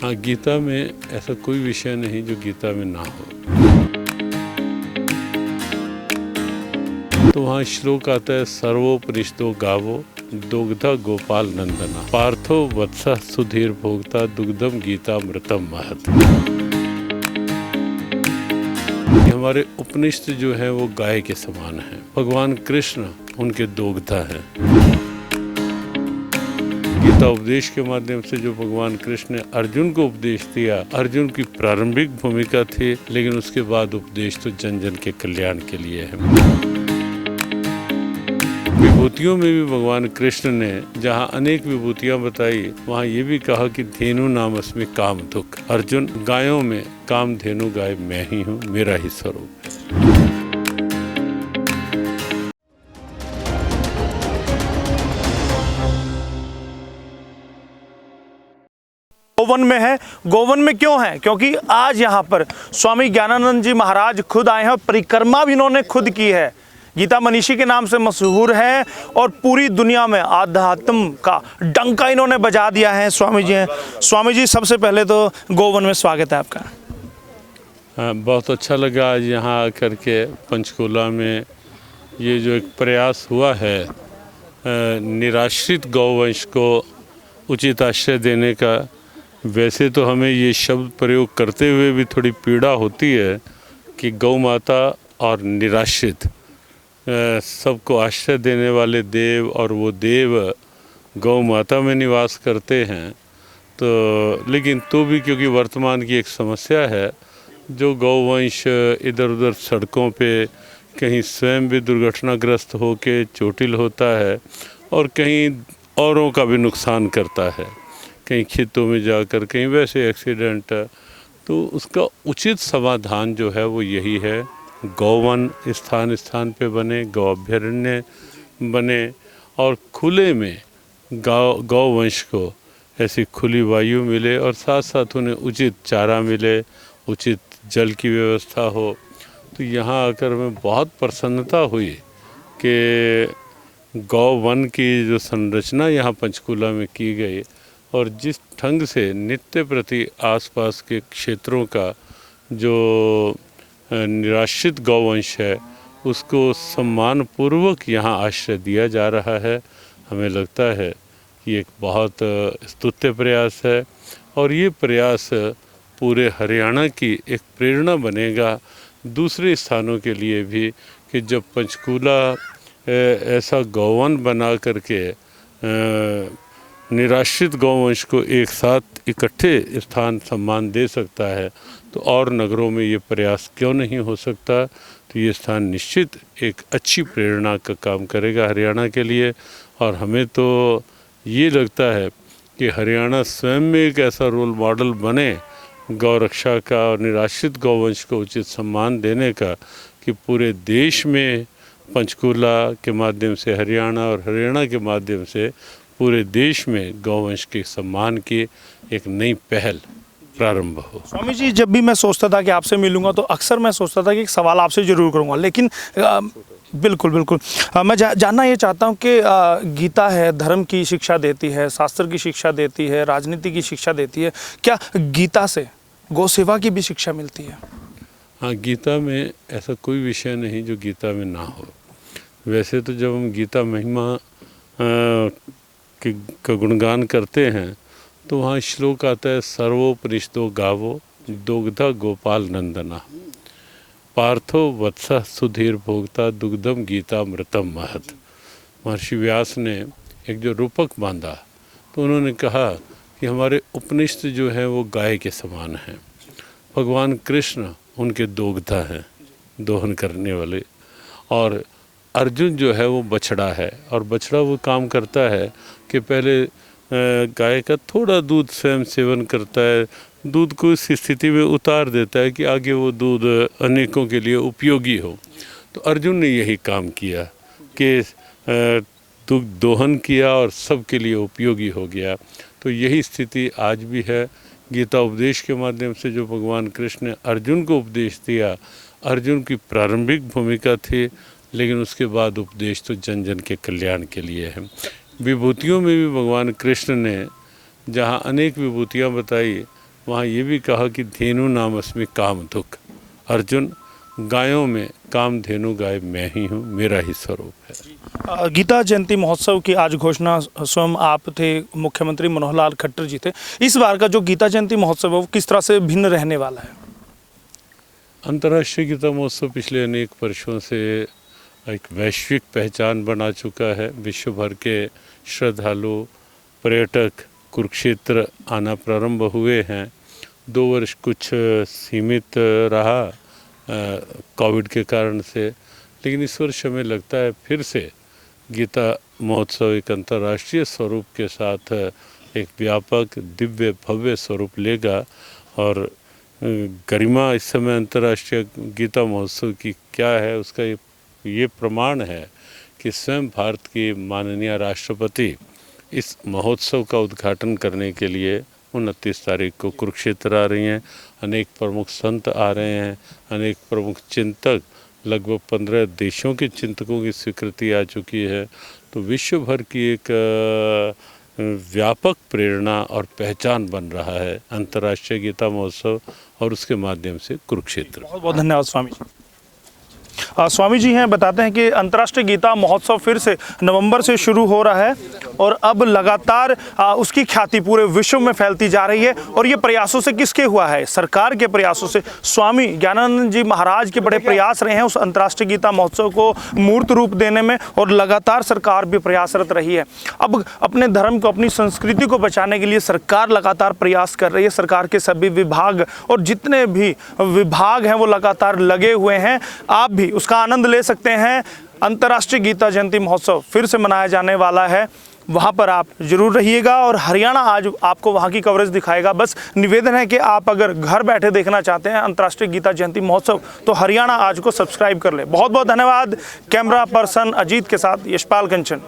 हाँ, गीता में ऐसा कोई विषय नहीं जो गीता में ना हो। तो वहाँ श्लोक आता है, सर्वोपनिषदो गावो दुग्धा गोपाल नंदना पार्थो वत्सः सुधीर भोक्ता दुग्धम गीतामृतम महत। हमारे उपनिषद जो है वो गाय के समान है। भगवान कृष्ण उनके दोग्धा हैं। गीता उपदेश के माध्यम से जो भगवान कृष्ण ने अर्जुन को उपदेश दिया, अर्जुन की प्रारंभिक भूमिका थी, लेकिन उसके बाद उपदेश तो जन जन के कल्याण के लिए है। विभूतियों में भी भगवान कृष्ण ने जहाँ अनेक विभूतियाँ बताई, वहाँ ये भी कहा कि धेनु नामस्मि काम दुख। अर्जुन, गायों में कामधेनु गाय मैं ही हूँ, मेरा ही स्वरूप है। गोवन में है। गोवन में क्यों है? क्योंकि आज यहाँ पर स्वामी ज्ञानानंद जी महाराज खुद आए हैं और परिक्रमा भी इन्होंने खुद की है। गीता मनीषी के नाम से मशहूर है और पूरी दुनिया में आध्यात्म का डंका इन्होंने बजा दिया है। स्वामी जी हैं। स्वामी जी, सबसे पहले तो गोवन में स्वागत है आपका। बहुत अच्छा लगा आज यहाँ आकर के पंचकूला में ये जो एक प्रयास हुआ है निराश्रित गौवंश को उचित आश्रय देने का। वैसे तो हमें ये शब्द प्रयोग करते हुए भी थोड़ी पीड़ा होती है कि गौ माता और निराश्रित सबको आश्रय देने वाले देव, और वो देव गौ माता में निवास करते हैं। तो लेकिन तो भी क्योंकि वर्तमान की एक समस्या है, जो गौवंश इधर उधर सड़कों पे कहीं स्वयं भी दुर्घटनाग्रस्त होके चोटिल होता है और कहीं औरों का भी नुकसान करता है, कहीं खेतों में जाकर कहीं वैसे एक्सीडेंट। तो उसका उचित समाधान जो है वो यही है, गौवन स्थान स्थान पे बने, गौ अभ्यारण्य बने और खुले में गौवंश को ऐसी खुली वायु मिले और साथ साथ उन्हें उचित चारा मिले, उचित जल की व्यवस्था हो। तो यहाँ आकर हमें बहुत प्रसन्नता हुई कि गौवन की जो संरचना यहाँ पंचकूला में की गई और जिस ढंग से नित्य प्रति आसपास के क्षेत्रों का जो निराश्रित गौवंश है उसको सम्मानपूर्वक यहाँ आश्रय दिया जा रहा है, हमें लगता है कि एक बहुत स्तुत्य प्रयास है। और ये प्रयास पूरे हरियाणा की एक प्रेरणा बनेगा दूसरे स्थानों के लिए भी कि जब पंचकूला ऐसा गौवन बना करके निराश्रित गौवंश को एक साथ इकट्ठे स्थान सम्मान दे सकता है, तो और नगरों में ये प्रयास क्यों नहीं हो सकता। तो ये स्थान निश्चित एक अच्छी प्रेरणा का काम करेगा हरियाणा के लिए। और हमें तो ये लगता है कि हरियाणा स्वयं में एक ऐसा रोल मॉडल बने गौ रक्षा का और निराश्रित गौवंश को उचित सम्मान देने का, कि पूरे देश में पंचकूला के माध्यम से हरियाणा और हरियाणा के माध्यम से पूरे देश में गौवंश के सम्मान की एक नई पहल प्रारंभ हो। स्वामी जी, जब भी मैं सोचता था कि आपसे मिलूंगा तो अक्सर मैं सोचता था कि एक सवाल आपसे जरूर करूंगा, लेकिन बिल्कुल बिल्कुल मैं जानना ये चाहता हूँ कि गीता है, धर्म की शिक्षा देती है, शास्त्र की शिक्षा देती है, राजनीति की शिक्षा देती है, क्या गीता से गौ सेवा की भी शिक्षा मिलती है? हाँ, गीता में ऐसा कोई विषय नहीं जो गीता में ना हो। वैसे तो जब हम गीता महिमा का गुणगान करते हैं तो वहाँ श्लोक आता है, सर्वोपनिषदो गावो दुग्धा गोपाल नंदना पार्थो वत्सः सुधीर भोक्ता दुग्धम गीतामृतम महत। महर्षि व्यास ने एक जो रूपक बांधा तो उन्होंने कहा कि हमारे उपनिषद जो है वो गाय के समान हैं। भगवान कृष्ण उनके दोग्धा हैं, दोहन करने वाले, और अर्जुन जो है वो बछड़ा है। और बछड़ा वो काम करता है कि पहले गाय का थोड़ा दूध स्वयं सेवन करता है, दूध को इस स्थिति में उतार देता है कि आगे वो दूध अनेकों के लिए उपयोगी हो। तो अर्जुन ने यही काम किया कि दुग्ध दोहन किया और सबके लिए उपयोगी हो गया। तो यही स्थिति आज भी है। गीता उपदेश के माध्यम से जो भगवान कृष्ण ने अर्जुन को उपदेश दिया, अर्जुन की प्रारंभिक भूमिका थी, लेकिन उसके बाद उपदेश तो जन जन के कल्याण के लिए है। विभूतियों में भी भगवान कृष्ण ने जहाँ अनेक विभूतियाँ बताई, वहाँ ये भी कहा कि धेनु नामस्मि काम दुख, अर्जुन गायों में कामधेनु गाय मैं ही हूँ, मेरा ही स्वरूप है। गीता जयंती महोत्सव की आज घोषणा स्वयं आप थे, मुख्यमंत्री मनोहर लाल खट्टर जी थे। इस बार का जो गीता जयंती महोत्सव है वो किस तरह से भिन्न रहने वाला है? अंतर्राष्ट्रीय गीता महोत्सव पिछले अनेक वर्षों से एक वैश्विक पहचान बना चुका है। विश्व भर के श्रद्धालु पर्यटक कुरुक्षेत्र आना प्रारंभ हुए हैं। 2 वर्ष कुछ सीमित रहा कोविड के कारण से, लेकिन इस वर्ष हमें लगता है फिर से गीता महोत्सव एक अंतर्राष्ट्रीय स्वरूप के साथ एक व्यापक दिव्य भव्य स्वरूप लेगा। और गरिमा इस समय अंतर्राष्ट्रीय गीता महोत्सव की क्या है, उसका ये प्रमाण है कि स्वयं भारत की माननीय राष्ट्रपति इस महोत्सव का उद्घाटन करने के लिए 29 तारीख को कुरुक्षेत्र आ रही हैं। अनेक प्रमुख संत आ रहे हैं, अनेक प्रमुख चिंतक, लगभग 15 देशों के चिंतकों की स्वीकृति आ चुकी है। तो विश्व भर की एक व्यापक प्रेरणा और पहचान बन रहा है अंतर्राष्ट्रीय गीता महोत्सव और उसके माध्यम से कुरुक्षेत्र। बहुत बहुत धन्यवाद स्वामी जी। स्वामी जी हैं, बताते हैं कि अंतर्राष्ट्रीय गीता महोत्सव फिर से नवंबर से शुरू हो रहा है और अब लगातार उसकी ख्याति पूरे विश्व में फैलती जा रही है। और ये प्रयासों से किसके हुआ है? सरकार के प्रयासों से। स्वामी ज्ञानानंद जी महाराज के बड़े प्रयास रहे हैं उस अंतर्राष्ट्रीय गीता महोत्सव को मूर्त रूप देने में, और लगातार सरकार भी प्रयासरत रही है। अब अपने धर्म को, अपनी संस्कृति को बचाने के लिए सरकार लगातार प्रयास कर रही है। सरकार के सभी विभाग और जितने भी विभाग हैं वो लगातार लगे हुए हैं। आप भी उसका आनंद ले सकते हैं। अंतर्राष्ट्रीय गीता जयंती महोत्सव फिर से मनाया जाने वाला है, वहाँ पर आप जरूर रहिएगा और हरियाणा आज आपको वहाँ की कवरेज दिखाएगा। बस निवेदन है कि आप अगर घर बैठे देखना चाहते हैं अंतर्राष्ट्रीय गीता जयंती महोत्सव तो हरियाणा आज को सब्सक्राइब कर ले। बहुत बहुत धन्यवाद। कैमरा पर्सन अजीत के साथ यशपाल कंचन।